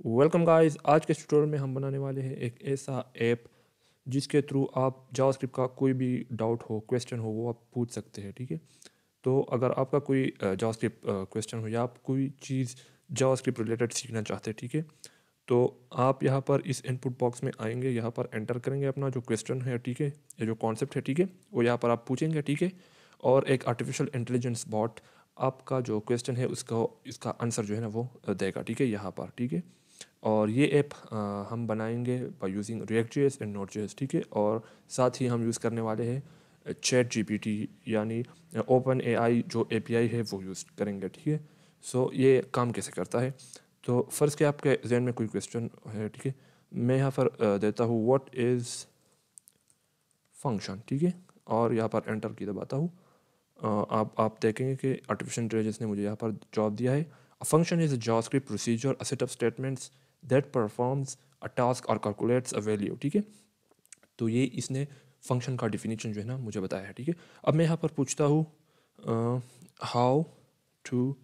Welcome guys. आज के tutorial में हम बनाने वाले हैं एक ऐसा ऐप जिसके थ्रू आप जावास्क्रिप्ट का कोई भी डाउट हो, क्वेश्चन हो, वो आप पूछ सकते हैं। ठीक है, तो अगर आपका कोई जावास्क्रिप्ट क्वेश्चन हो या आप कोई चीज़ जावास्क्रिप्ट रिलेटेड सीखना चाहते हैं, ठीक है, तो आप यहाँ पर इस इनपुट बॉक्स में आएंगे, यहाँ पर एंटर करेंगे अपना जो क्वेश्चन है, ठीक है, ये जो कॉन्सेप्ट है, ठीक है, वो यहाँ पर आप पूछेंगे, ठीक है। और एक आर्टिफिशियल इंटेलिजेंस बॉट आपका जो क्वेश्चन है उसका इसका आंसर जो है ना वो देगा, ठीक है, यहाँ पर, ठीक है। और ये ऐप हम बनाएंगे by using react JS and node JS, ठीक है। और साथ ही हम यूज़ करने वाले हैं चैट जीपीटी यानी ओपन एआई जो एपीआई है वो यूज़ करेंगे, ठीक है। सो ये काम कैसे करता है, तो फ़र्ज़ के आपके जहन में कोई क्वेश्चन है, ठीक है, मैं यहाँ पर देता हूँ व्हाट इज़ फंक्शन, ठीक है, और यहाँ पर एंटर की दबाता हूँ। आप देखेंगे कि आर्टिफिशियल इंटेलिजेंस ने मुझे यहाँ पर जवाब दिया है। A function is a JavaScript procedure, a set of statements that performs a task और कैलकुलेट्स अ वैल्यू, ठीक है। तो ये इसने फंक्शन का डिफिनीशन जो है ना मुझे बताया है, ठीक है। अब मैं यहाँ पर पूछता हूँ how to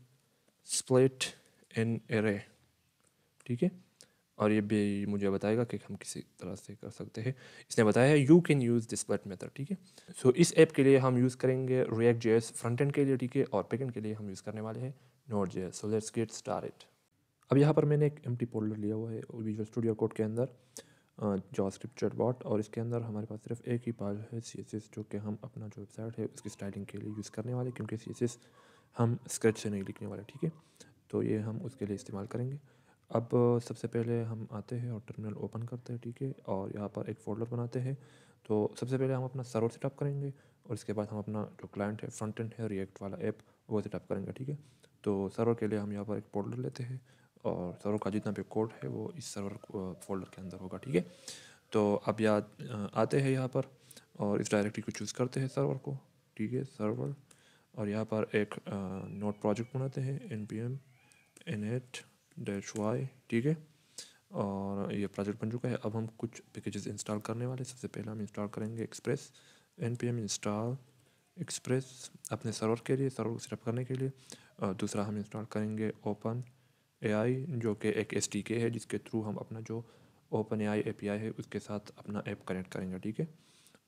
split an array, ठीक है, और ये भी मुझे बताएगा कि हम किसी तरह से कर सकते हैं। इसने बताया है you can use this split method, ठीक है। सो इस ऐप के लिए हम यूज़ करेंगे रिएक्ट जेएस फ्रंट एंड के लिए, ठीक है, और बैक एंड के लिए हम यूज़ करने वाले हैं node JS. So let's get started. अब यहाँ पर मैंने एक एम्प्टी फोल्डर लिया हुआ है विजुअल स्टूडियो कोड के अंदर, जावास्क्रिप्ट चैटबॉट, और इसके अंदर हमारे पास सिर्फ एक ही फाइल है सीएसएस, जो कि हम अपना जो वेबसाइट है उसकी स्टाइलिंग के लिए यूज़ करने वाले, क्योंकि सीएसएस हम स्क्रैच से नहीं लिखने वाले, ठीक है। तो ये हम उसके लिए इस्तेमाल करेंगे। अब सबसे पहले हम आते हैं और टर्मिनल ओपन करते हैं, ठीक है, और यहाँ पर एक फ़ोल्डर बनाते हैं। तो सबसे पहले हम अपना सर्वर सेटअप करेंगे और इसके बाद हम अपना जो क्लाइंट है, फ्रंट एंड है, रिएक्ट वाला ऐप, वो सेटअप करेंगे, ठीक है। तो सर्वर के लिए हम यहाँ पर एक फोल्डर लेते हैं और सर्वर का जितना भी कोड है वो इस सर्वर फोल्डर के अंदर होगा, ठीक है। तो अब याद आते हैं यहाँ पर और इस डायरेक्टरी को चूज़ करते हैं, सर्वर को, ठीक है, सर्वर, और यहाँ पर एक नोट प्रोजेक्ट बनाते हैं npm init-y, ठीक है। और ये प्रोजेक्ट बन चुका है। अब हम कुछ पैकेजेस इंस्टॉल करने वाले हैं। सबसे पहले हम इंस्टॉल करेंगे एक्सप्रेस, npm इंस्टॉल एक्सप्रेस अपने सर्वर के लिए, सर्वर को सेटअप करने के लिए। दूसरा हम इंस्टॉल करेंगे ओपन एआई, जो कि एक एसडीके है जिसके थ्रू हम अपना जो ओपन एआई एपीआई है उसके साथ अपना ऐप कनेक्ट करेंगे, ठीक है।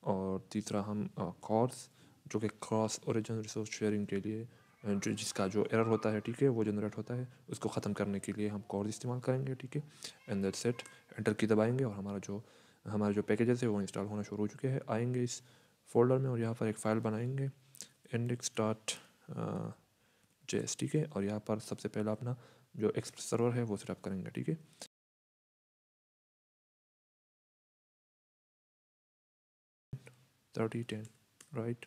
और तीसरा हम कॉर्स, जो कि क्रॉस ओरिजिन रिसोर्स शेयरिंग के लिए जो जिसका जो एरर होता है, ठीक है, वो जनरेट होता है, उसको ख़त्म करने के लिए हम कॉर्स इस्तेमाल करेंगे, ठीक है। And that's it. एंटर की दबाएंगे और हमारा जो पैकेजेस है वो इंस्टॉल होना शुरू हो चुके हैं, आएंगे इस फोल्डर में और यहाँ पर एक फ़ाइल बनाएंगे इंडेक्स डॉट जेएस, ठीक है। और यहाँ पर सबसे पहला अपना जो एक्सप्रेस सर्वर है वो सेटअप करेंगे, ठीक है। 3010 राइट।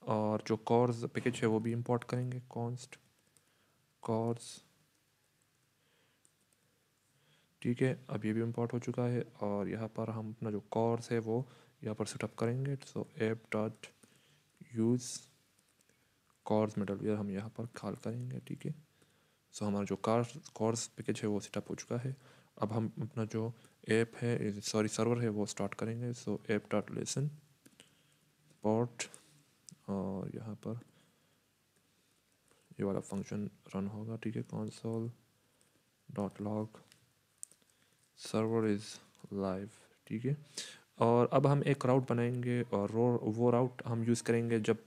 और जो कॉर्स पैकेज है वो भी इंपोर्ट करेंगे, कॉन्स्ट कॉर्स, ठीक है। अब ये भी इंपोर्ट हो चुका है और यहाँ पर हम अपना जो कॉर्स है वो यहाँ पर सेटअप करेंगे। So app dot use cors middleware हम यहाँ पर कॉल करेंगे, ठीक है। सो हमारा जो कॉर्स पैकेज है वो सेटअप हो चुका है। अब हम अपना जो ऐप है, सॉरी सर्वर है, वो स्टार्ट करेंगे। So app dot listen port, और यहाँ पर ये वाला फंक्शन रन होगा, ठीक है, console dot log server is live, ठीक है। और अब हम एक राउट बनाएंगे और वो राउट हम यूज़ करेंगे जब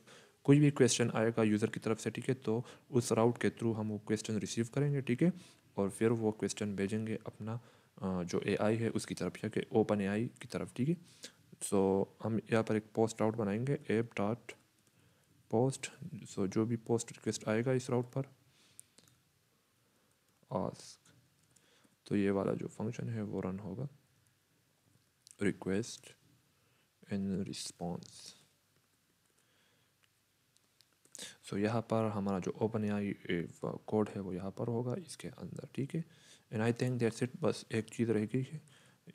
कोई भी क्वेश्चन आएगा यूज़र की तरफ से, ठीक है, तो उस राउट के थ्रू हम वो क्वेश्चन रिसीव करेंगे, ठीक है, और फिर वो क्वेश्चन भेजेंगे अपना जो एआई है उसकी तरफ या कि ओपन एआई की तरफ, ठीक है। सो हम यहाँ पर एक पोस्ट राउट बनाएंगे, ऐप डॉट पोस्ट। सो जो भी पोस्ट रिक्वेस्ट आएगा इस राउट पर आस्क, तो ये वाला जो फंक्शन है वो रन होगा, रिक्वेस्ट एंड रिस्पॉन्स। सो यहाँ पर हमारा जो ओपन एआई कोड है वो यहाँ पर होगा इसके अंदर, ठीक है। And I think that's it. बस एक चीज़ रह गई है,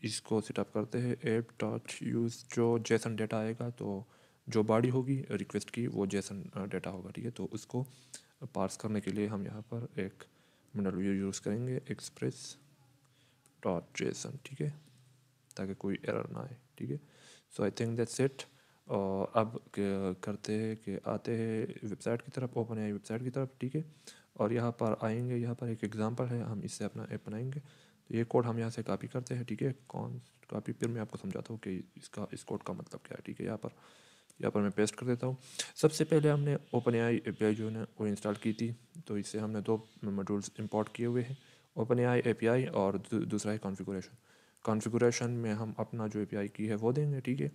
इसको सेटअप करते हैं। ऐप डॉट यूज़ जो जेसन डेटा आएगा, तो जो बॉडी होगी रिक्वेस्ट की वो जेसन डेटा होगा, ठीक है। तो उसको पार्स करने के लिए हम यहाँ पर एक मिडल यूज़ करेंगे, एक्सप्रेस डॉट जेसन, ठीक है, ताकि कोई एरर ना आए, ठीक है। सो आई थिंक दैट्स इट। और अब करते हैं कि आते हैं वेबसाइट की तरफ, ओपन एआई वेबसाइट की तरफ, ठीक है। और यहाँ पर आएंगे, यहाँ पर एक एग्जांपल है, हम इससे अपना ऐप बनाएंगे। तो ये कोड हम यहाँ से कॉपी करते हैं, ठीक है, कौन कॉपी, फिर मैं आपको समझाता हूँ कि इस कोड का मतलब क्या है, ठीक है। यहाँ पर मैं पेस्ट कर देता हूँ। सबसे पहले हमने ओपन एआई API जो है ना वो इंस्टॉल की थी, तो इससे हमने 2 मॉड्यूल्स इंपोर्ट किए हुए हैं, ओपन एआई API और दूसरा है कॉन्फ़िगरेशन। कॉन्फ़िगरेशन में हम अपना जो API की है वो देंगे, ठीक है,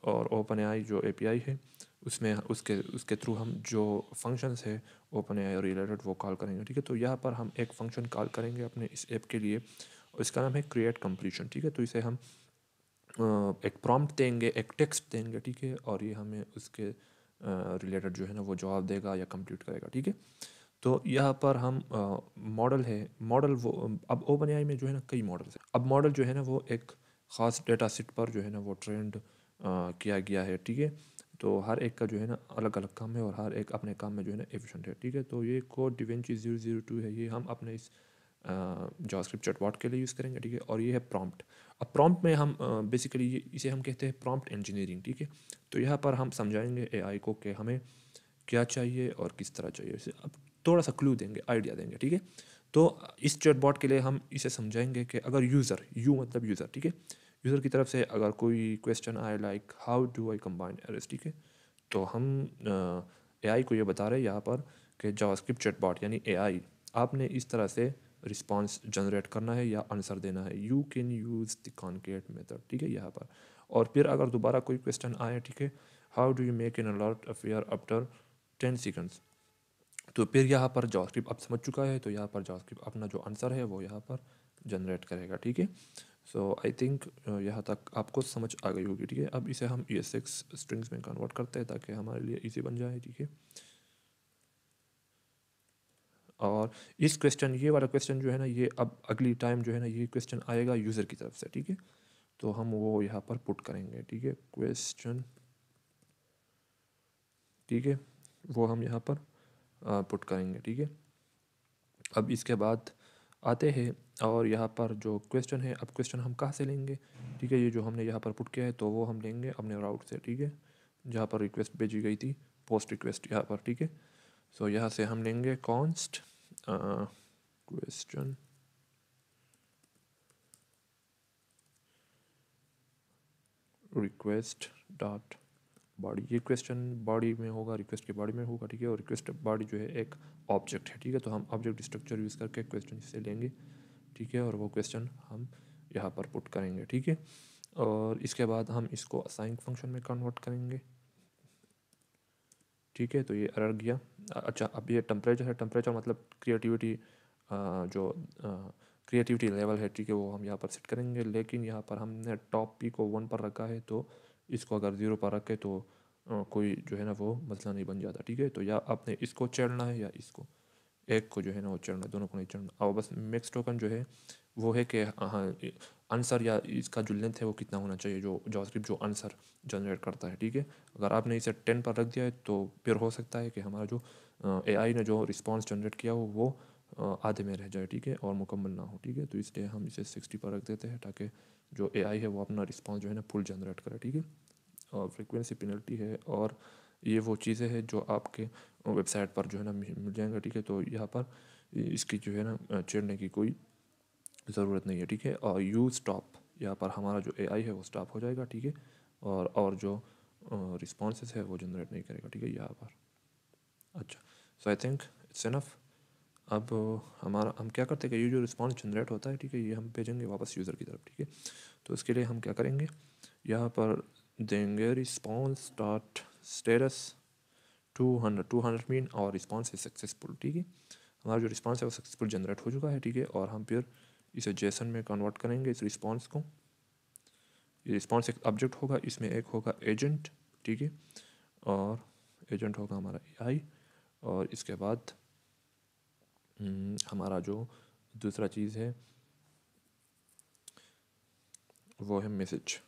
और ओपन एआई जो API है उसमें उसके उसके थ्रू हम जो फंक्शंस है ओपन एआई रिलेटेड वो कॉल करेंगे, ठीक है। तो यहाँ पर हम एक फ़ंक्शन कॉल करेंगे अपने इस ऐप के लिए, और इसका नाम है क्रिएट कंप्लीशन, ठीक है। तो इसे हम एक प्रॉम्प्ट देंगे, एक टेक्स्ट देंगे, ठीक है, और ये हमें उसके रिलेटेड जो है ना वो जवाब देगा या कंप्लीट करेगा, ठीक है। तो यहाँ पर हम मॉडल है, मॉडल वो अब ओपन एआई में जो है ना कई मॉडल्स हैं। अब मॉडल जो है ना वो एक ख़ास डेटा सेट पर जो है ना वो ट्रेंड किया गया है, ठीक है। तो हर एक का जो है ना अलग अलग काम है और हर एक अपने काम में जो है ना एफिशिएंट है, ठीक है। तो ये कोड डिविंची 002 है, ये हम अपने इस जावास्क्रिप्ट चैटबॉट के लिए यूज़ करेंगे, ठीक है। और ये है प्रॉम्प्ट। अब प्रॉम्प्ट में हम बेसिकली ये इसे हम कहते हैं प्रॉम्प्ट इंजीनियरिंग, ठीक है। तो यहाँ पर हम समझाएंगे एआई को कि हमें क्या चाहिए और किस तरह चाहिए इसे। अब थोड़ा सा क्लू देंगे, आइडिया देंगे, ठीक है। तो इस चैटबॉट के लिए हम इसे समझाएंगे कि अगर यूज़र, यू मतलब यूज़र, ठीक है, यूज़र की तरफ से अगर कोई क्वेश्चन आए like how do I combine errors, ठीक है, तो हम एआई को ये बता रहे हैं यहाँ पर कि जावास्क्रिप्ट चैटबॉट यानी एआई आपने इस तरह से रिस्पांस जनरेट करना है या आंसर देना है, you can use the concat method, ठीक है, यहाँ पर। और फिर अगर दोबारा कोई क्वेश्चन आए, ठीक है, how do you make an alert affair after 10 seconds, तो फिर यहाँ पर जावास्क्रिप्ट अब समझ चुका है, तो यहाँ पर जावास्क्रिप्ट अपना जो आंसर है वो यहाँ पर जनरेट करेगा, ठीक है। सो आई थिंक यहाँ तक आपको समझ आ गई होगी, ठीक है। अब इसे हम ES6 स्ट्रिंग्स में कन्वर्ट करते हैं ताकि हमारे लिए इजी बन जाए, ठीक है। और इस क्वेश्चन, ये वाला क्वेश्चन जो है ना ये अब अगली टाइम जो है ना ये क्वेश्चन आएगा यूज़र की तरफ से, ठीक है। तो हम वो यहाँ पर पुट करेंगे, ठीक है, क्वेश्चन, ठीक है, वो हम यहाँ पर पुट करेंगे, ठीक है। अब इसके बाद आते हैं और यहाँ पर जो क्वेश्चन है, अब क्वेश्चन हम कहाँ से लेंगे, ठीक है, ये जो हमने यहाँ पर पुट किया है तो वो हम लेंगे अपने राउट से, ठीक है, जहाँ पर रिक्वेस्ट भेजी गई थी, पोस्ट रिक्वेस्ट यहाँ पर, ठीक है। सो यहाँ से हम लेंगे const question request dot body, ये क्वेश्चन बॉडी में होगा, रिक्वेस्ट की बॉडी में होगा, ठीक है। और रिक्वेस्ट बॉडी जो है एक ऑब्जेक्ट है, ठीक है। तो हम ऑब्जेक्ट स्ट्रक्चर यूज़ करके क्वेश्चन से लेंगे, ठीक है, और वो क्वेश्चन हम यहाँ पर पुट करेंगे, ठीक है। और इसके बाद हम इसको असाइन फंक्शन में कन्वर्ट करेंगे, ठीक है। तो ये एरर गया। अच्छा, अब ये टेम्परेचर है, टेम्परेचर मतलब क्रिएटिविटी, जो क्रिएटिविटी लेवल है, ठीक है, वो हम यहाँ पर सेट करेंगे। लेकिन यहाँ पर हमने टॉप पी को 1 पर रखा है, तो इसको अगर 0 पर रखें तो कोई जो है ना वो मसला नहीं बन जाता, ठीक है। तो या आपने इसको चढ़ना है या इसको, एक को जो है ना वो चढ़ना, दोनों को नहीं चढ़ना। और बस मिक्स टोकन जो है वो है कि हाँ आंसर या इसका जो लेंथ है वो कितना होना चाहिए, जो जावास्क्रिप्ट जो आंसर जनरेट करता है, ठीक है। अगर आपने इसे 10 पर रख दिया है तो फिर हो सकता है कि हमारा जो एआई ने जो रिस्पांस जनरेट किया हो वो आधे में रह जाए, ठीक है, और मुकम्मल ना हो, ठीक है। तो इसलिए हम इसे 60 पर रख देते हैं ताकि जो एआई है वो अपना रिस्पांस जो है ना फुल जनरेट करे, ठीक है। और फ्रीक्वेंसी पेनल्टी है, और ये वो चीज़ें हैं जो आपके वेबसाइट पर जो है ना मिल जाएंगे, ठीक है। तो यहाँ पर इसकी जो है ना छेड़ने की कोई ज़रूरत नहीं है, ठीक है। और यू स्टॉप, यहाँ पर हमारा जो एआई है वो स्टॉप हो जाएगा, ठीक है, और जो रिस्पॉन्सेस है वो जनरेट नहीं करेगा, ठीक है, यहाँ पर। अच्छा, सो आई थिंक इट्स इनफ। अब हमारा हम क्या करते हैं कि ये जो रिस्पॉन्स जनरेट होता है, ठीक है, ये हम भेजेंगे वापस यूज़र की तरफ, ठीक है। तो इसके लिए हम क्या करेंगे, यहाँ पर देंगे रिस्पॉन्स डॉट स्टेटस 200 मीन और रिस्पॉन्स इज सक्सेसफुल, ठीक है। हमारा जो रिस्पॉन्स है वो सक्सेसफुल जनरेट हो चुका है, ठीक है। और हम फिर इसे जेसन में कन्वर्ट करेंगे इस रिस्पॉन्स को। ये रिस्पॉन्स एक ऑब्जेक्ट होगा, इसमें एक होगा एजेंट, ठीक है, और एजेंट होगा हमारा एआई। और इसके बाद हमारा जो दूसरा चीज़ है वो है मैसेज।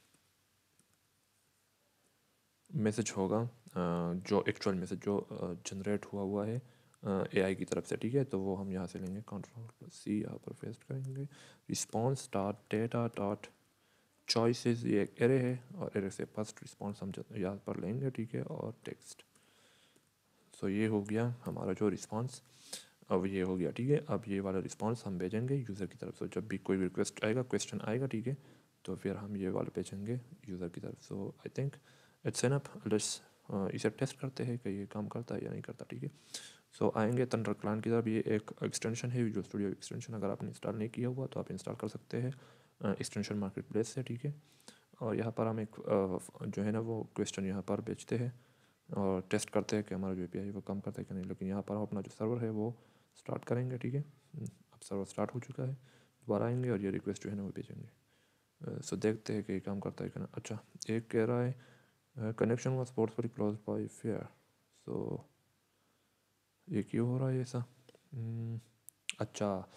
मैसेज होगा जो एक्चुअल मैसेज जो जनरेट हुआ है एआई की तरफ से, ठीक है। तो वो हम यहाँ से लेंगे, Ctrl+C यहाँ पर पेस्ट करेंगे, response dot data dot choices, ये एक एरे है और एरे से फर्स्ट रिस्पॉन्स हम यहाँ पर लेंगे, ठीक है, और टेक्स्ट। सो ये हो गया हमारा जो रिस्पॉन्स अब ये हो गया, ठीक है। अब ये वाला रिस्पॉन्स हम भेजेंगे यूज़र की तरफ से, जब भी कोई रिक्वेस्ट आएगा, क्वेश्चन आएगा, ठीक है, तो फिर हम ये वाला भेजेंगे यूज़र की तरफ। So I think it's enough. Let's इसे टेस्ट करते हैं कि ये काम करता है या नहीं करता, ठीक है। सो आएंगे थंडर क्लाइंट की तरफ। ये एक एक्सटेंशन है विजुअल स्टूडियो एक्सटेंशन, अगर आपने इंस्टॉल नहीं किया हुआ तो आप इंस्टॉल कर सकते हैं एक्सटेंशन मार्केट प्लेस से, ठीक है। और यहाँ पर हम एक जो है ना वो क्वेश्चन यहाँ पर बेचते हैं और टेस्ट करते हैं कि हमारा जो एपीआई वो काम करता है कि नहीं। लेकिन यहाँ पर हम अपना जो सर्वर है वो स्टार्ट करेंगे, ठीक है। अब सर्वर स्टार्ट हो चुका है, दोबारा आएंगे और ये रिक्वेस्ट जो है ना वो भेजेंगे। सो देखते हैं कि ये काम करता है कि ना। अच्छा, एक कह रहा है connection was forcefully closed by fair. So ये क्यों हो रहा है ऐसा? अच्छा,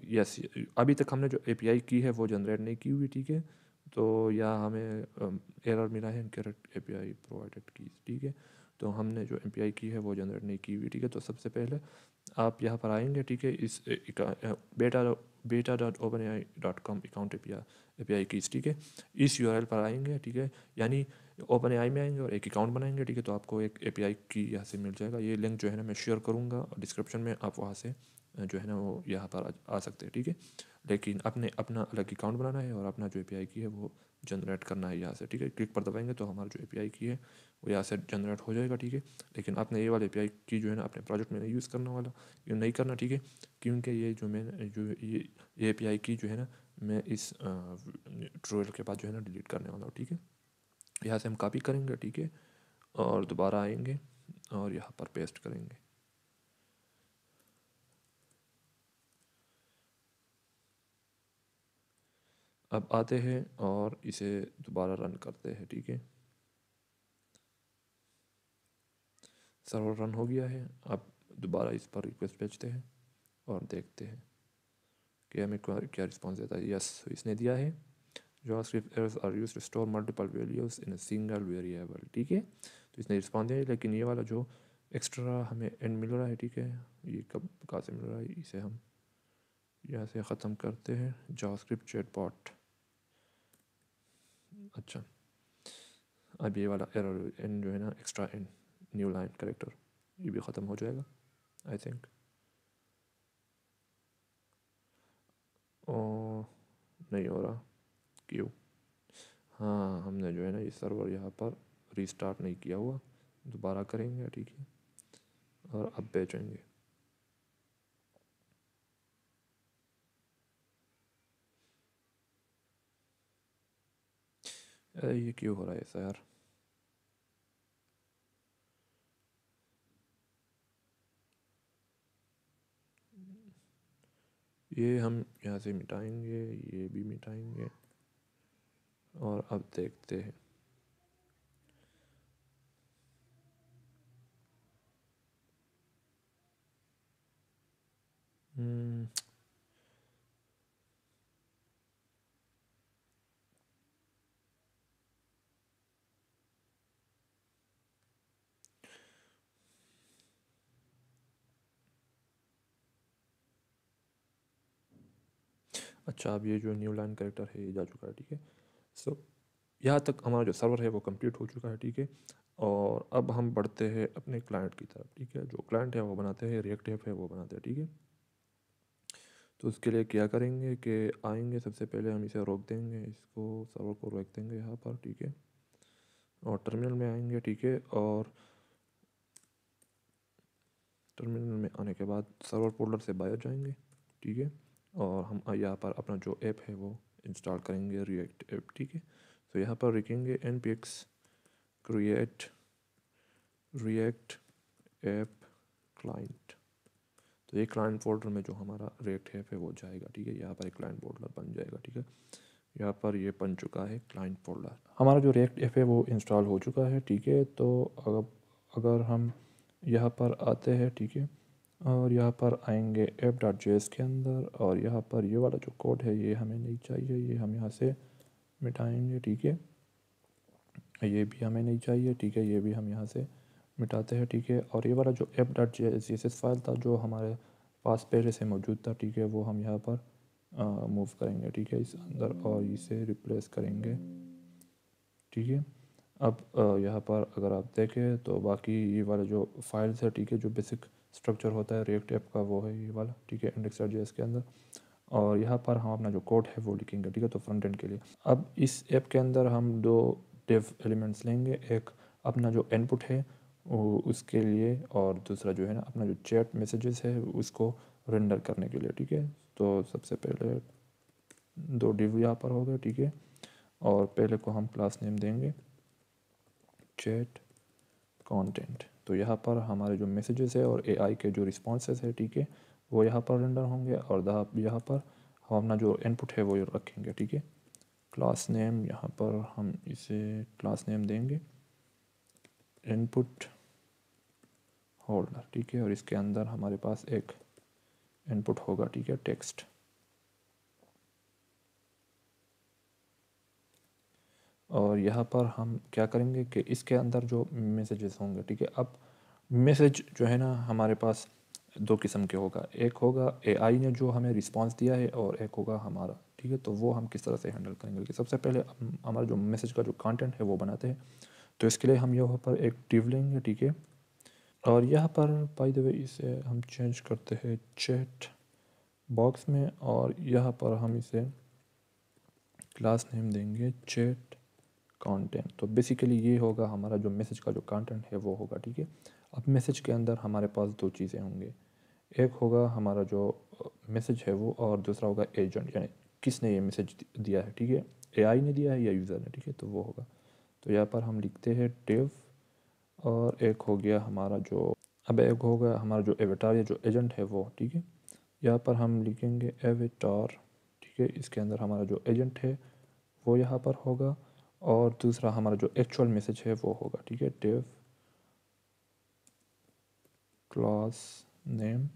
यस, अभी तक हमने जो एपीआई की है वो जनरेट नहीं की हुई, ठीक है। तो या हमें एरर मिला है इनकरेक्ट एपीआई प्रोवाइडेड की, ठीक है। तो हमने जो एपीआई की है वो जनरेट नहीं की हुई, ठीक है। तो सबसे पहले आप यहाँ पर आएंगे, ठीक है, इस beta.openai.com अकाउंट एपीआई कीज, ठीक है, इस यूआरएल पर आएंगे, ठीक है। यानी ओपन एआई में आएंगे और एक अकाउंट बनाएंगे, ठीक है। तो आपको एक एपीआई की यहाँ से मिल जाएगा। ये लिंक जो है ना मैं शेयर करूँगा डिस्क्रिप्शन में, आप वहाँ से जो है ना वो यहाँ पर आ सकते हैं, ठीक है। लेकिन अपने अपना अलग अकाउंट बनाना है और अपना जो एपीआई की है वो जनरेट करना है यहाँ से, ठीक है। क्लिक पर दबाएंगे तो हमारा जो एपीआई की है वो यहाँ से जनरेट हो जाएगा, ठीक है। लेकिन आपने ये वाला एपीआई की जो है ना अपने प्रोजेक्ट में नहीं यूज़ करने वाला, ये नहीं करना, ठीक है। क्योंकि ये जो मैं जो ये एपीआई की जो है ना मैं इस ट्रोल के बाद जो है ना डिलीट करने वाला हूँ, ठीक है। यहाँ से हम कॉपी करेंगे, ठीक है, और दोबारा आएंगे और यहाँ पर पेस्ट करेंगे। अब आते हैं और इसे दोबारा रन करते हैं, ठीक है। सर्वर रन हो गया है। अब दोबारा इस पर रिक्वेस्ट भेजते हैं और देखते हैं कि हमें क्या रिस्पॉन्स देता है। यस, इसने दिया है JavaScript arrays are used to store multiple values in a single variable, ठीक है। तो इसने रिस्पॉन्स दिया है, लेकिन ये वाला जो एक्स्ट्रा हमें एंड मिल रहा है, ठीक है, ये कब कहाँ से मिल रहा है, इसे हम यहाँ से ख़त्म करते हैं जावास्क्रिप्ट चैटबॉट। अच्छा, अब ये वाला एरर एंड जो है ना extra and new line character, ये भी ख़त्म हो जाएगा आई थिंक। और नहीं हो रहा, क्यों? हाँ, हमने जो है ना ये सर्वर यहाँ पर रीस्टार्ट नहीं किया हुआ, दोबारा करेंगे, ठीक है, और अब बेचेंगे। अरे ये क्यों हो रहा है ऐसा यार? ये हम यहाँ से मिटाएंगे, ये भी मिटाएंगे और अब देखते हैं। हम्म, अच्छा, अब ये जो न्यू लाइन करेक्टर है ये जा चुका है, ठीक है। सो यहाँ तक हमारा जो सर्वर है वो कंप्लीट हो चुका है, ठीक है। और अब हम बढ़ते हैं अपने क्लाइंट की तरफ, ठीक है। जो क्लाइंट है वो बनाते हैं, रिएक्ट ऐप है वो बनाते हैं, ठीक है। तो उसके लिए क्या करेंगे कि आएंगे, सबसे पहले हम इसे रोक देंगे, इसको सर्वर को रोक देंगे यहाँ पर, ठीक है। और टर्मिनल में आएंगे, ठीक है। और टर्मिनल में आने के बाद सर्वर फोल्डर से बाहर जाएंगे, ठीक है। और हम यहाँ पर अपना जो ऐप है वो इंस्टॉल करेंगे, रिएक्ट ऐप, ठीक है। तो यहाँ पर लिखेंगे npx create react app client। तो ये क्लाइंट फोल्डर में जो हमारा रिएक्ट ऐप है वो जाएगा, ठीक है। यहाँ पर एक क्लाइंट फोल्डर बन जाएगा, ठीक है। यहाँ पर ये बन चुका है क्लाइंट फोल्डर। हमारा जो रिएक्ट ऐप है वो इंस्टॉल हो चुका है, ठीक है। तो अगर हम यहाँ पर आते हैं, ठीक है, और यहाँ पर आएंगे app.js के अंदर, और यहाँ पर ये वाला जो कोड है ये हमें नहीं चाहिए, ये हम यहाँ से मिटाएंगे, ठीक है। ये भी हमें नहीं चाहिए, ठीक है, ये भी हम यहाँ से मिटाते हैं, ठीक है। और ये वाला जो app.js फाइल था जो हमारे पास पहले से मौजूद था, ठीक है, वो हम यहाँ पर मूव करेंगे, ठीक है, इस अंदर, और इसे रिप्लेस करेंगे, ठीक है। अब यहाँ पर अगर आप देखें तो बाकी ये वाला जो फाइल्स है, ठीक है, जो बेसिक स्ट्रक्चर होता है रिएक्ट ऐप का, वो है ये वाला, ठीक है, index.js के अंदर। और यहाँ पर हम अपना जो कोड है वो लिखेंगे, ठीक है, तो फ्रंट एंड के लिए। अब इस ऐप के अंदर हम दो डिव एलिमेंट्स लेंगे, एक अपना जो इनपुट है वो उसके लिए, और दूसरा जो है ना अपना जो चैट मैसेजेस है उसको रेंडर करने के लिए, ठीक है। तो सबसे पहले दो डिव यहाँ पर हो गए, ठीक है, और पहले को हम क्लास नेम देंगे चैट कंटेंट। तो यहाँ पर हमारे जो मैसेजेस है और एआई के जो रिस्पॉन्सेस है, ठीक है, वो यहाँ पर रेंडर होंगे, और यहाँ पर हम अपना जो इनपुट है वो रखेंगे, ठीक है। क्लास नेम यहाँ पर हम इसे क्लास नेम देंगे इनपुट होल्डर, ठीक है, और इसके अंदर हमारे पास एक इनपुट होगा, ठीक है, टेक्स्ट। और यहाँ पर हम क्या करेंगे कि इसके अंदर जो मैसेजेस होंगे, ठीक है, अब मैसेज जो है ना हमारे पास दो किस्म के होगा, एक होगा एआई ने जो हमें रिस्पांस दिया है, और एक होगा हमारा, ठीक है। तो वो हम किस तरह से हैंडल करेंगे कि सबसे पहले हमारा जो मैसेज का जो कंटेंट है वो बनाते हैं। तो इसके लिए हम यहाँ पर एक डिव लेंगे, ठीक है, और यहाँ पर बाय द वे इसे हम चेंज करते हैं चैट बॉक्स में, और यहाँ पर हम इसे क्लास नेम देंगे चैट कंटेंट। तो बेसिकली ये होगा हमारा जो मैसेज का जो कंटेंट है वो होगा, ठीक है। अब मैसेज के अंदर हमारे पास दो चीज़ें होंगे, एक होगा हमारा जो मैसेज है वो, और दूसरा होगा एजेंट, यानी किसने ये मैसेज दिया है, ठीक है, एआई ने दिया है या यूज़र ने, ठीक है, तो वो होगा। तो यहाँ पर हम लिखते हैं डिव, और एक हो गया हमारा जो, अब एक होगा हमारा जो एवेटार या जो एजेंट है वो, ठीक है। यहाँ पर हम लिखेंगे एवेटार, ठीक है, इसके अंदर हमारा जो एजेंट है वो यहाँ पर होगा, और दूसरा हमारा जो एक्चुअल मैसेज है वो होगा, ठीक है, डिव क्लास नेम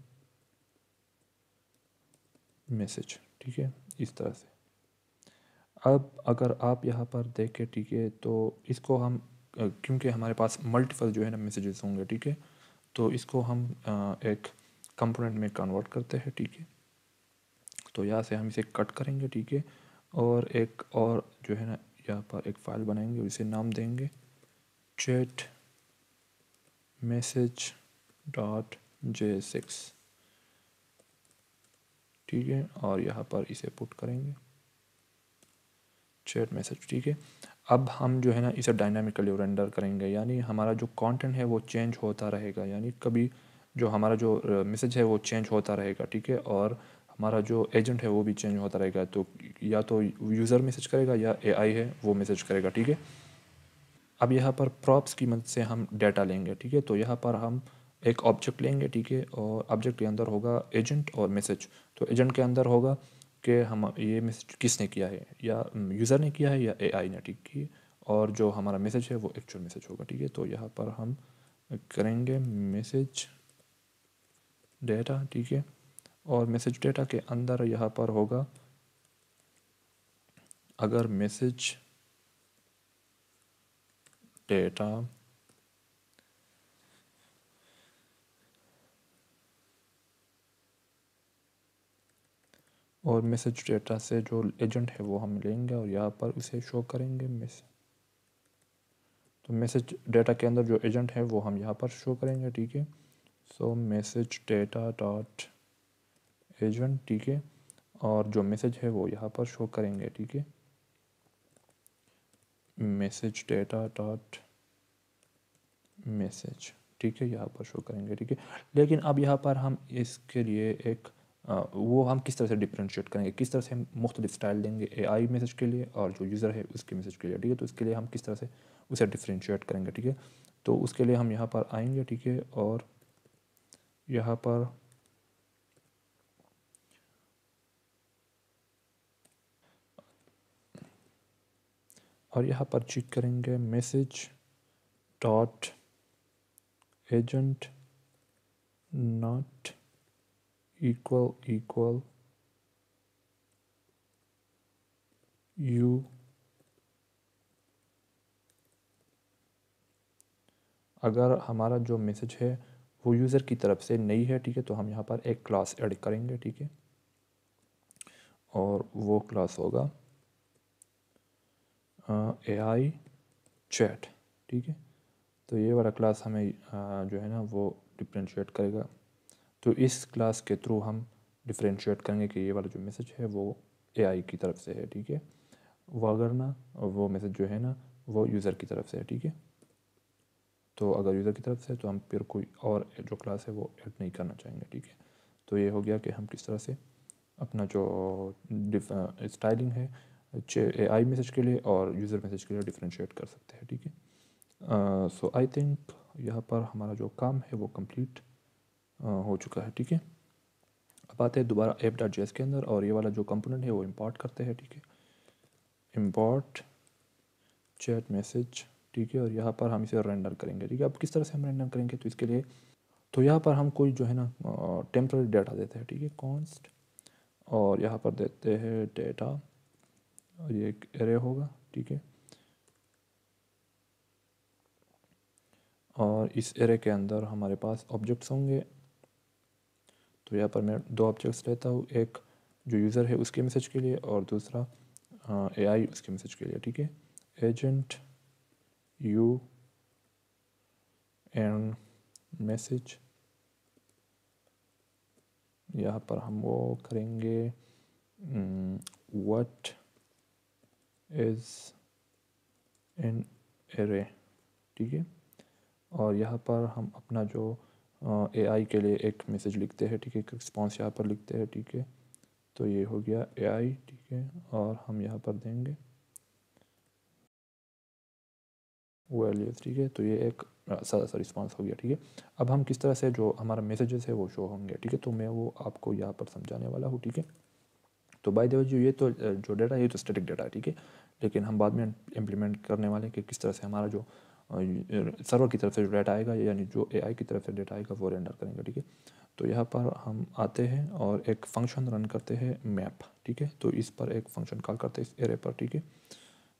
मैसेज, ठीक है, इस तरह से। अब अगर आप यहाँ पर देखें, ठीक है, तो इसको हम क्योंकि हमारे पास मल्टीपल जो है ना मैसेजेस होंगे, ठीक है, तो इसको हम एक कंपोनेंट में कन्वर्ट करते हैं, ठीक है। तो यहाँ से हम इसे कट करेंगे, ठीक है, और एक और जो है ना यहाँ पर एक फ़ाइल बनाएंगे और इसे नाम देंगे चैट मैसेज डॉट JSX, ठीक है, और यहाँ पर इसे पुट करेंगे चैट मैसेज, ठीक है। अब हम जो है ना इसे डायनामिकली रेंडर करेंगे, यानी हमारा जो कंटेंट है वो चेंज होता रहेगा, यानी कभी जो हमारा जो मैसेज है वो चेंज होता रहेगा, ठीक है, और हमारा जो एजेंट है वो भी चेंज होता रहेगा। तो या तो यूज़र मैसेज करेगा या एआई है वो मैसेज करेगा, ठीक है। अब यहाँ पर प्रॉप्स की मदद से हम डाटा लेंगे, ठीक है। तो यहाँ पर हम एक ऑब्जेक्ट लेंगे, ठीक है, और ऑब्जेक्ट के अंदर होगा एजेंट और मैसेज। तो एजेंट के अंदर होगा कि हम ये मैसेज किसने किया है, या यूज़र ने किया है या एआई ने, ठीक है, और जो हमारा मैसेज है वो एक्चुअल मैसेज होगा, ठीक है। तो यहाँ पर हम करेंगे मैसेज डेटा, ठीक है, और मैसेज डेटा के अंदर यहाँ पर होगा अगर मैसेज डेटा और मैसेज डेटा से जो एजेंट है वो हम लेंगे और यहाँ पर उसे शो करेंगे मैसेज। तो मैसेज डेटा के अंदर जो एजेंट है वो हम यहाँ पर शो करेंगे, ठीक है। सो मैसेज डेटा डॉट एजेंट, ठीक है, और जो मैसेज है वो यहाँ पर शो करेंगे, ठीक है, मैसेज डेटा डॉट मैसेज, ठीक है, यहाँ पर शो करेंगे, ठीक है। लेकिन अब यहाँ पर हम इसके लिए एक वो हम किस तरह से डिफ्रेंशिएट करेंगे, किस तरह से हम मुख्तलिफ स्टाइल देंगे एआई मैसेज के लिए और जो यूज़र है उसके मैसेज के लिए, ठीक है। तो इसके लिए हम किस तरह से उसे डिफ्रेंशिएट करेंगे, ठीक है। तो उसके लिए हम यहाँ पर आएंगे, ठीक है, और यहाँ पर चेक करेंगे message dot agent not equal you, अगर हमारा जो मैसेज है वो यूज़र की तरफ से नहीं है, ठीक है, तो हम यहाँ पर एक क्लास ऐड करेंगे, ठीक है, और वो क्लास होगा एआई चैट, ठीक है। तो ये वाला क्लास हमें जो है ना वो डिफ्रेंशिएट करेगा तो इस क्लास के थ्रू हम डिफ्रेंशिएट करेंगे कि ये वाला जो मैसेज है वो एआई की तरफ से है, ठीक है, वरना वो मैसेज जो है ना वो यूज़र की तरफ से है, ठीक है। तो अगर यूज़र की तरफ से है तो हम फिर कोई और जो क्लास है वो ऐड नहीं करना चाहेंगे, ठीक है। तो ये हो गया कि हम किस तरह से अपना जो स्टाइलिंग है एआई मैसेज के लिए और यूज़र मैसेज के लिए डिफ्रेंशिएट कर सकते हैं, ठीक है। सो आई थिंक यहाँ पर हमारा जो काम है वो कंप्लीट हो चुका है, ठीक है। अब आते हैं दोबारा app.js के अंदर और ये वाला जो कंपोनेंट है वो इंपोर्ट करते हैं, ठीक है, इंपोर्ट चैट मैसेज, ठीक है। और यहाँ पर हम इसे रेंडर करेंगे, ठीक है। अब किस तरह से हम रेंडर करेंगे, तो इसके लिए तो यहाँ पर हम कोई जो है ना टेम्पररी डाटा देते हैं, ठीक है, कॉन्स्ट, और यहाँ पर देते हैं डेटा और ये एक एरे होगा, ठीक है। और इस एरे के अंदर हमारे पास ऑब्जेक्ट्स होंगे। तो यहाँ पर मैं दो ऑब्जेक्ट्स लेता हूँ, एक जो यूज़र है उसके मैसेज के लिए और दूसरा एआई उसके मैसेज के लिए, ठीक है। एजेंट यू एंड मैसेज, यहाँ पर हम वो करेंगे व्हाट इज़ एन एरे, ठीक है। और यहाँ पर हम अपना जो एआई के लिए एक मैसेज लिखते हैं, ठीक है, एक रिस्पॉन्स यहाँ पर लिखते हैं, ठीक है। तो ये हो गया एआई, ठीक है। और हम यहाँ पर देंगे वैल्यूज, ठीक है। तो ये एक सा रिस्पॉन्स हो गया, ठीक है। अब हम किस तरह से जो हमारा मैसेजेस है वो शो होंगे, ठीक है। तो मैं वो आपको यहाँ पर समझाने वाला हूँ, ठीक है। तो बाय द वे जो ये तो जो डाटा है ये तो स्टैटिक डाटा है, ठीक है। लेकिन हम बाद में इम्प्लीमेंट करने वाले हैं कि किस तरह से हमारा जो सर्वर की तरफ से जो डाटा आएगा यानी जो एआई की तरफ से डाटा आएगा वो रेंडर करेंगे, ठीक है। तो यहाँ पर हम आते हैं और एक फंक्शन रन करते हैं मैप, ठीक है। तो इस पर एक फंक्शन कॉल करते हैं इस एरे पर, ठीक है।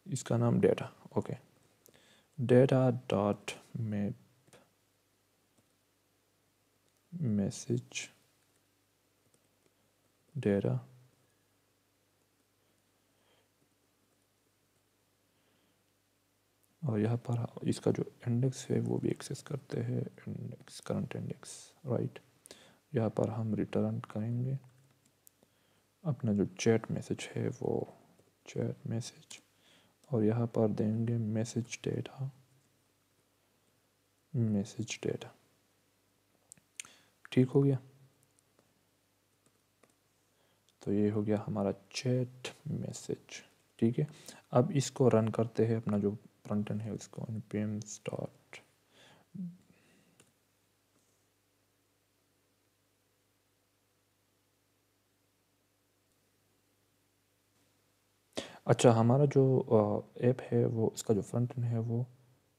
इसका नाम data, okay, data dot map message data, और यहाँ पर इसका जो इंडेक्स है वो भी एक्सेस करते हैं, इंडेक्स करंट इंडेक्स, राइट। यहाँ पर हम रिटर्न करेंगे अपना जो चैट मैसेज है वो चैट मैसेज, और यहाँ पर देंगे मैसेज डेटा, मैसेज डेटा, ठीक हो गया। तो ये हो गया हमारा चैट मैसेज, ठीक है। अब इसको रन करते हैं, अपना जो फ्रंट एंड है उसको npm स्टार्ट। अच्छा, हमारा जो ऐप है वो उसका जो फ्रंट एंड है वो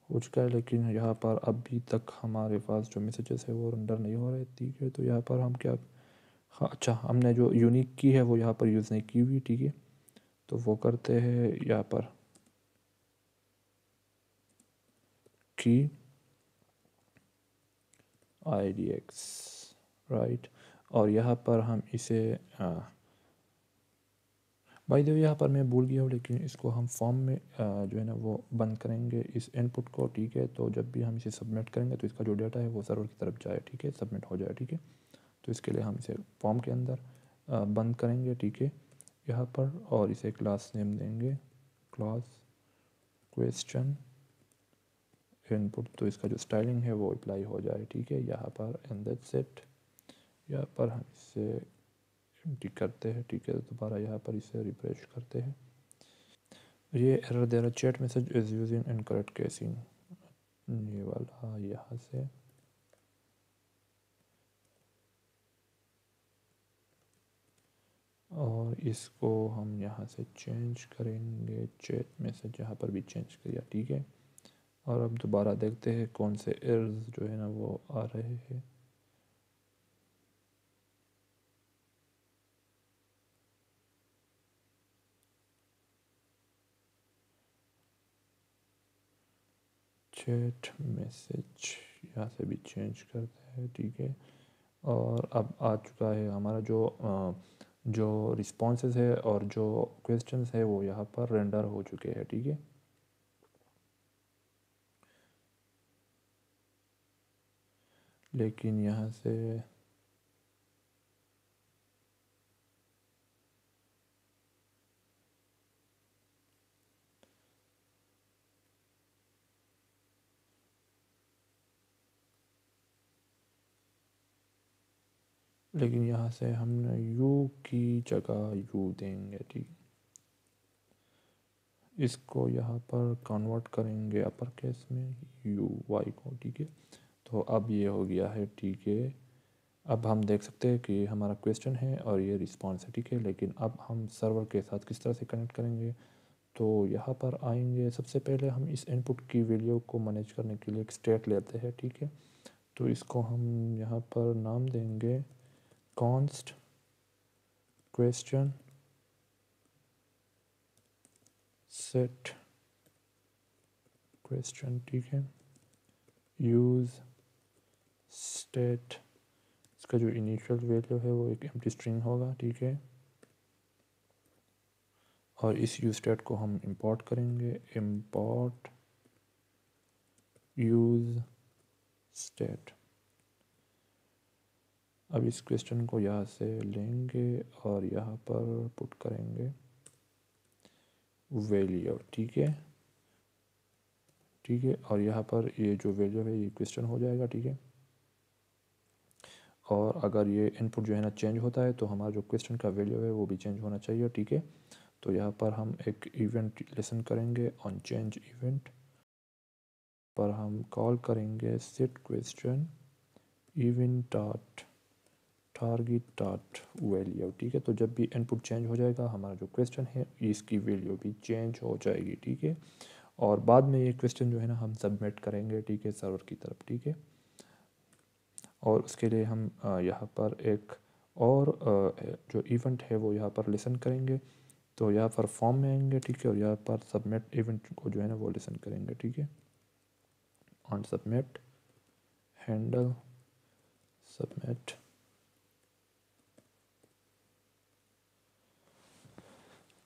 हो चुका है, लेकिन यहाँ पर अभी तक हमारे पास जो मैसेजेस है वो रेंडर नहीं हो रहे, ठीक है। तो यहाँ पर हम क्या, हाँ अच्छा, हमने जो यूनिक की है वो यहाँ पर यूज़ नहीं की हुई, ठीक है। तो वो करते हैं यहाँ पर की IDX, राइट। और यहाँ पर हम इसे बाय द वे यहाँ पर मैं भूल गया हूँ, लेकिन इसको हम फॉर्म में जो है ना वो बंद करेंगे इस इनपुट को, ठीक है। तो जब भी हम इसे सबमिट करेंगे तो इसका जो डाटा है वो सर्वर की तरफ जाए, ठीक है, सबमिट हो जाए, ठीक है। तो इसके लिए हम इसे फॉर्म के अंदर बंद करेंगे, ठीक है, यहाँ पर, और इसे क्लास नेम देंगे क्लास क्वेश्चन इनपुट। तो इसका जो स्टाइलिंग है वो अप्लाई हो जाए, ठीक है, यहाँ पर, एंड दैट्स इट। यहाँ पर हम इसे एम्प्टी करते हैं, ठीक है। दोबारा यहाँ पर इसे रिफ्रेश करते हैं, ये एरर दे रहा, chat message is using incorrect casing, ये वाला यहाँ से। और इसको हम यहाँ से चेंज करेंगे, चैट मैसेज यहाँ पर भी चेंज किया, ठीक है। और अब दोबारा देखते हैं कौन से एरर्स जो है ना वो आ रहे हैं। चैट मैसेज यहाँ से भी चेंज करते हैं, ठीक है। और अब आ चुका है हमारा जो रिस्पॉन्सेज है और जो क्वेश्चंस है वो यहाँ पर रेंडर हो चुके हैं, ठीक है। लेकिन यहाँ से लेकिन यहाँ से हमने यू की जगह यू देंगे, ठीक। इसको यहाँ पर कन्वर्ट करेंगे अपर केस में यू वाई को, ठीक है। तो अब ये हो गया है, ठीक है। अब हम देख सकते हैं कि हमारा क्वेश्चन है और ये रिस्पॉन्स है, ठीक है। लेकिन अब हम सर्वर के साथ किस तरह से कनेक्ट करेंगे, तो यहाँ पर आएंगे। सबसे पहले हम इस इनपुट की वैल्यू को मैनेज करने के लिए एक स्टेट लेते हैं, ठीक है। तो इसको हम यहाँ पर नाम देंगे कॉन्स्ट क्वेश्चन सेट क्वेश्चन, ठीक है। यूज़ स्टेट, इसका जो इनिशियल वैल्यू है वो एक एम्प्टी स्ट्रिंग होगा, ठीक है। और इस यूज स्टेट को हम इंपोर्ट करेंगे, इंपोर्ट यूज स्टेट। अब इस क्वेश्चन को यहाँ से लेंगे और यहाँ पर पुट करेंगे वैल्यू, ठीक है, ठीक है। और यहाँ पर ये जो वैल्यू है ये क्वेश्चन हो जाएगा, ठीक है। और अगर ये इनपुट जो है ना चेंज होता है तो हमारा जो क्वेश्चन का वैल्यू है वो भी चेंज होना चाहिए, ठीक है। तो यहाँ पर हम एक इवेंट लिसन करेंगे ऑन चेंज इवेंट पर हम कॉल करेंगे set question event dot target dot value, ठीक है। तो जब भी इनपुट चेंज हो जाएगा हमारा जो क्वेश्चन है इसकी वैल्यू भी चेंज हो जाएगी, ठीक है। और बाद में ये क्वेश्चन जो है ना हम सबमिट करेंगे, ठीक है, सर्वर की तरफ, ठीक है। और उसके लिए हम यहाँ पर एक और जो इवेंट है वो यहाँ पर लिसन करेंगे। तो यहाँ पर फॉर्म में आएंगे, ठीक है। और यहाँ पर सबमिट इवेंट को जो है ना वो लिसन करेंगे, ठीक है। ऑन सबमिट हैंडल सबमिट,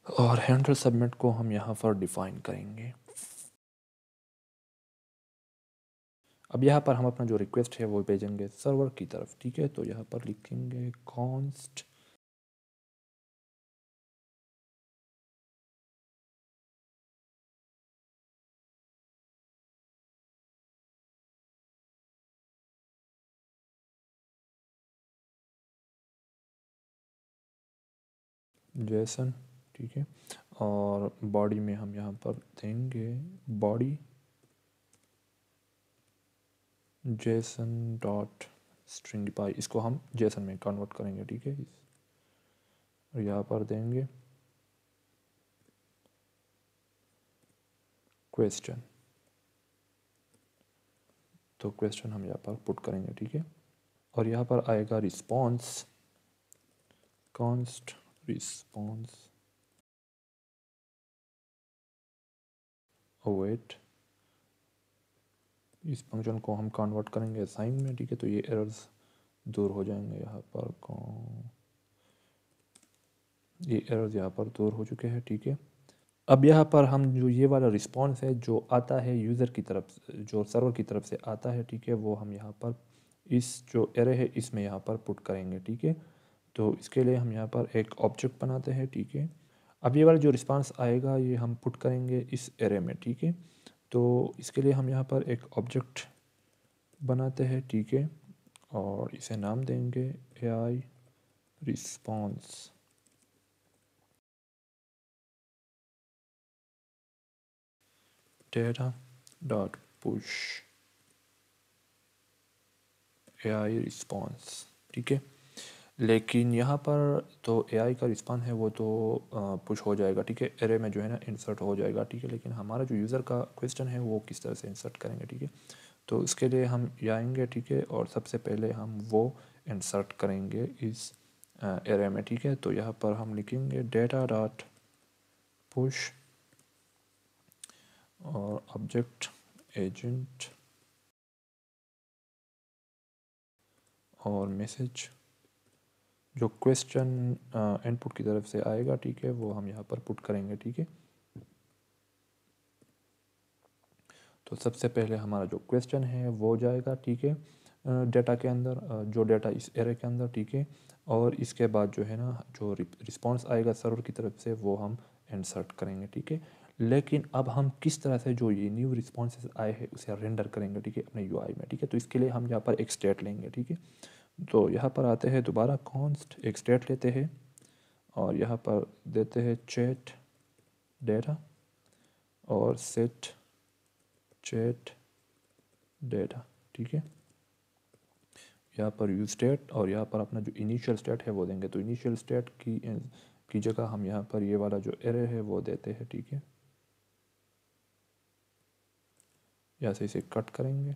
और हैंडल सबमिट को हम यहाँ पर डिफाइन करेंगे। अब यहाँ पर हम अपना जो रिक्वेस्ट है वो भेजेंगे सर्वर की तरफ, ठीक है। तो यहाँ पर लिखेंगे कॉन्स्ट जेसन, ठीक है। और बॉडी में हम यहाँ पर देंगे बॉडी जेसन डॉट स्ट्रिंग पाई, इसको हम जेसन में कन्वर्ट करेंगे, ठीक है। और यहाँ पर देंगे क्वेश्चन, तो क्वेश्चन हम यहाँ पर पुट करेंगे, ठीक है। और यहाँ पर आएगा रिस्पॉन्स कॉन्स्ट रिस्पॉन्स अवेट, इस फंक्शन को हम कन्वर्ट करेंगे साइन में, ठीक है। तो ये एरर्स दूर हो जाएंगे यहाँ पर ये एरर्स यहाँ पर दूर हो चुके हैं, ठीक है। अब यहाँ पर हम जो ये वाला रिस्पॉन्स है जो आता है यूज़र की तरफ जो सर्वर की तरफ से आता है, ठीक है, वो हम यहाँ पर इस जो एरे है इसमें यहाँ पर पुट करेंगे, ठीक है। तो इसके लिए हम यहाँ पर एक ऑब्जेक्ट बनाते हैं, ठीक है। अब ये वाला जो रिस्पॉन्स आएगा ये हम पुट करेंगे इस एरे में, ठीक है। तो इसके लिए हम यहाँ पर एक ऑब्जेक्ट बनाते हैं, ठीक है। और इसे नाम देंगे AI response, data dot push AI response, ठीक है। लेकिन यहाँ पर तो AI का रिस्पॉन्स है वो तो पुश हो जाएगा, ठीक है, एरे में जो है ना इंसर्ट हो जाएगा, ठीक है। लेकिन हमारा जो यूज़र का क्वेश्चन है वो किस तरह से इंसर्ट करेंगे, ठीक है। तो इसके लिए हम आएंगे, ठीक है। और सबसे पहले हम वो इंसर्ट करेंगे इस एरे में, ठीक है। तो यहाँ पर हम लिखेंगे डेटा डॉट पुश और ऑब्जेक्ट एजेंट और मैसेज, जो क्वेश्चन इनपुट की तरफ से आएगा, ठीक है, वो हम यहाँ पर पुट करेंगे, ठीक है। तो सबसे पहले हमारा जो क्वेश्चन है वो जाएगा, ठीक है, डेटा के अंदर, जो डेटा इस एरे के अंदर, ठीक है। और इसके बाद जो है ना जो रिस्पॉन्स आएगा सर्वर की तरफ से वो हम इंसर्ट करेंगे, ठीक है। लेकिन अब हम किस तरह से जो ये न्यू रिस्पॉन्सेस आए हैं उसे रेंडर करेंगे, ठीक है, अपने UI में, ठीक है। तो इसके लिए हम यहाँ पर एक स्टेट लेंगे, ठीक है। तो यहाँ पर आते हैं दोबारा कॉन्स्ट एक स्टेट लेते हैं और यहाँ पर देते हैं चैट डेटा और सेट चैट डेटा, ठीक है। यहाँ पर यूज स्टेट और यहाँ पर अपना जो इनिशियल स्टेट है वो देंगे। तो इनिशियल स्टेट की जगह हम यहाँ पर ये वाला जो एरे है वो देते हैं, ठीक है। यहाँ से इसे कट करेंगे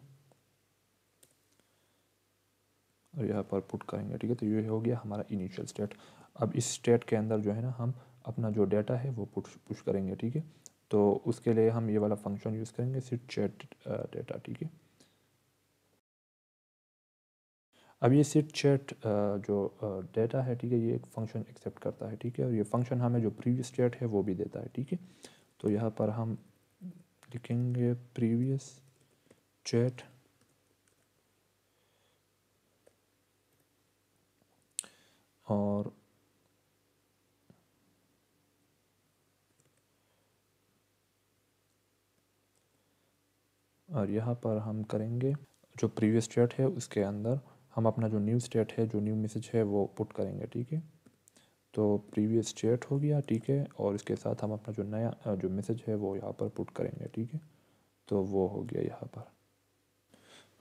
और यहाँ पर पुट करेंगे, ठीक है। तो ये हो गया हमारा इनिशियल स्टेट। अब इस स्टेट के अंदर जो है ना हम अपना जो डेटा है वो पुश करेंगे, ठीक है। तो उसके लिए हम ये वाला फंक्शन यूज़ करेंगे सिट चैट डेटा, ठीक है। अब ये सिट चैट जो डेटा है, ठीक है, ये एक फंक्शन एक्सेप्ट करता है, ठीक है। और ये फंक्शन हमें जो प्रीवियस स्टेट है वो भी देता है, ठीक है। तो यहाँ पर हम लिखेंगे प्रीवियस चैट और यहाँ पर हम करेंगे जो प्रीवियस स्टेट है उसके अंदर हम अपना जो न्यू स्टेट है, जो न्यू मैसेज है वो पुट करेंगे, ठीक है। तो प्रीवियस स्टेट हो गया, ठीक है। और इसके साथ हम अपना जो नया जो मैसेज है वो यहाँ पर पुट करेंगे, ठीक है। तो वो हो गया यहाँ पर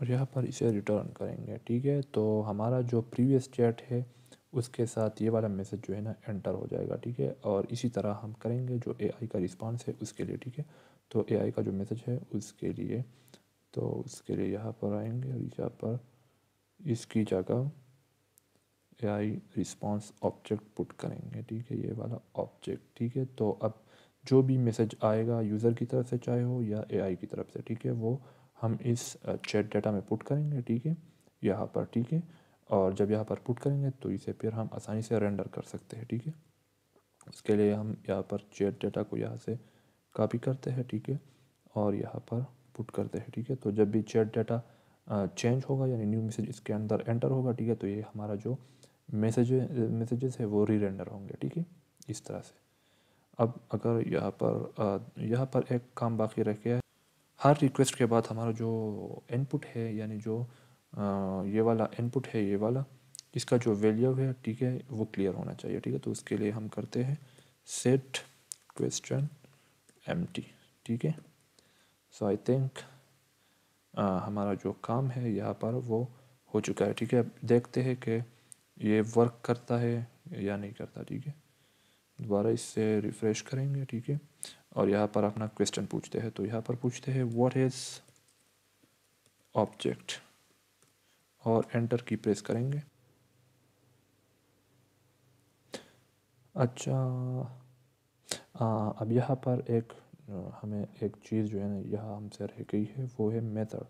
और यहाँ पर इसे रिटर्न करेंगे, ठीक है। तो हमारा जो प्रीवियस स्टेट है उसके साथ ये वाला मैसेज जो है ना एंटर हो जाएगा, ठीक है। और इसी तरह हम करेंगे जो एआई का रिस्पांस है उसके लिए, ठीक है। तो एआई का जो मैसेज है उसके लिए, तो उसके लिए यहाँ पर आएंगे और यहाँ पर इसकी जगह एआई रिस्पांस ऑब्जेक्ट पुट करेंगे, ठीक है, ये वाला ऑब्जेक्ट, ठीक है। तो अब जो भी मैसेज आएगा यूज़र की तरफ से चाहे हो या एआई की तरफ से, ठीक है, वो हम इस चैट डेटा में पुट करेंगे, ठीक है, यहाँ पर, ठीक है। और जब यहाँ पर पुट करेंगे तो इसे फिर हम आसानी से रेंडर कर सकते हैं, ठीक है। उसके लिए हम यहाँ पर चैट डेटा को यहाँ से कॉपी करते हैं, ठीक है, और यहाँ पर पुट करते हैं, ठीक है। तो जब भी चैट डाटा चेंज होगा यानी न्यू मैसेज इसके अंदर एंटर होगा, ठीक है, तो ये हमारा जो मैसेजेस है वो री रेंडर होंगे, ठीक है, इस तरह से। अब अगर यहाँ पर एक काम बाकी रह गया है। हर रिक्वेस्ट के बाद हमारा जो इनपुट है यानी जो ये वाला इनपुट है, ये वाला इसका जो वैल्यू है, ठीक है, वो क्लियर होना चाहिए, ठीक है। तो उसके लिए हम करते हैं सेट क्वेश्चन एम्प्टी, ठीक है। सो आई थिंक हमारा जो काम है यहाँ पर वो हो चुका है, ठीक है। अब देखते हैं कि ये वर्क करता है या नहीं करता, ठीक है। दोबारा इससे रिफ़्रेश करेंगे, ठीक है, और यहाँ पर अपना क्वेश्चन पूछते हैं। तो यहाँ पर पूछते हैं व्हाट इज़ ऑब्जेक्ट और एंटर की प्रेस करेंगे। अच्छा, अब यहाँ पर हमें एक चीज़ जो है ना यहाँ हमसे रह गई है, वो है मेथड।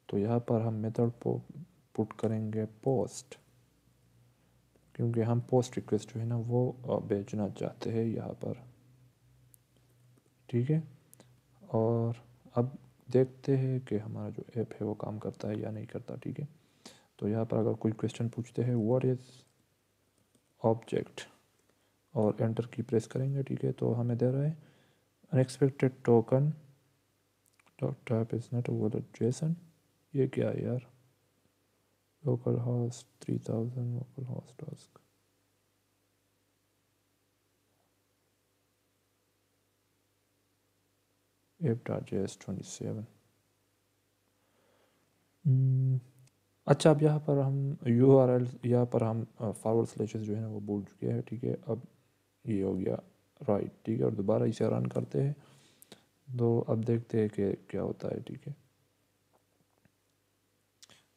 तो यहाँ पर हम मेथड को पुट करेंगे पोस्ट, क्योंकि हम पोस्ट रिक्वेस्ट जो है ना वो भेजना चाहते हैं यहाँ पर, ठीक है। और अब देखते हैं कि हमारा जो ऐप है वो काम करता है या नहीं करता, ठीक है। तो यहाँ पर अगर कोई क्वेश्चन पूछते हैं व्हाट इज़ ऑब्जेक्ट और एंटर की प्रेस करेंगे, ठीक है, तो हमें दे रहा है unexpected token dot type is not wallet Jason. ये क्या है यार, local host 3000 local host task, app.js27। अच्छा, अब यहाँ पर हम URL यहाँ पर हम फॉरवर्ड स्लैशेस जो है ना वो भूल चुके हैं, ठीक है। अब ये हो गया राइट, ठीक है, और दोबारा इसे रन करते हैं। तो अब देखते हैं कि क्या होता है, ठीक है,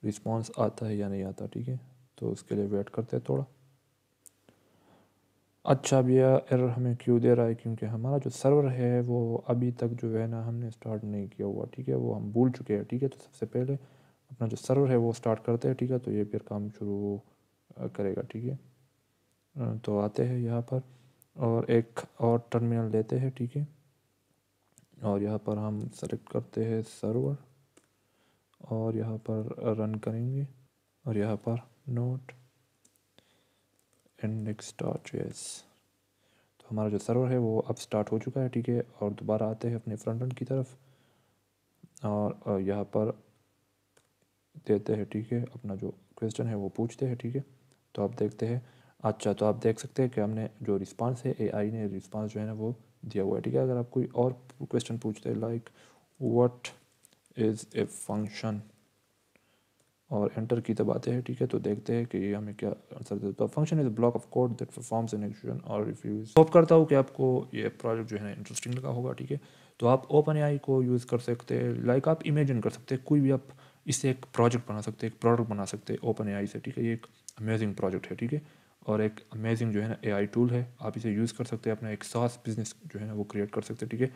रिस्पांस आता है या नहीं आता, ठीक है। तो उसके लिए वेट करते हैं थोड़ा। अच्छा, अब यह एरर हमें क्यों दे रहा है, क्योंकि हमारा जो सर्वर है वो अभी तक जो है ना हमने स्टार्ट नहीं किया हुआ, ठीक है, वो हम भूल चुके हैं, ठीक है। तो सबसे पहले अपना जो सर्वर है वो स्टार्ट करते हैं, ठीक है। तो ये फिर काम शुरू करेगा, ठीक है। तो आते हैं यहाँ पर और एक और टर्मिनल लेते हैं, ठीक है, और यहाँ पर हम सेलेक्ट करते हैं सर्वर और यहाँ पर रन करेंगे और यहाँ पर नोट index.js। तो हमारा जो सर्वर है वो अब स्टार्ट हो चुका है, ठीक है। और दोबारा आते हैं अपने फ्रंट एंड की तरफ और यहाँ पर देते हैं, ठीक है, अपना जो क्वेश्चन है वो पूछते हैं, ठीक है। तो आप देखते हैं, अच्छा तो आप देख सकते हैं कि हमने जो रिस्पांस है एआई ने रिस्पांस जो है ना वो दिया हुआ है, ठीक है। अगर आप कोई और क्वेश्चन पूछते हैं like what is a function और एंटर की दबाते हैं, ठीक है, तो देखते हैं कि ये हमें क्या आंसर देता है। Function is a block of code that performs an action और रिफ्यूज। होप करता हूँ कि आपको ये प्रोजेक्ट जो है ना इंटरेस्टिंग लगा होगा, ठीक है। तो आप ओपन एआई को यूज़ कर सकते हैं, लाइक आप इमेजिन कर सकते हैं कोई भी, आप इससे एक प्रोजेक्ट बना सकते हैं, एक प्रोडक्ट बना सकते हैं ओपन एआई से, ठीक है। ये एक अमेजिंग प्रोजेक्ट है, ठीक है, और एक अमेजिंग जो है ना एआई टूल है। आप इसे यूज़ कर सकते हैं, अपना एक सास बिजनेस जो है ना वो क्रिएट कर सकते हैं, ठीक है।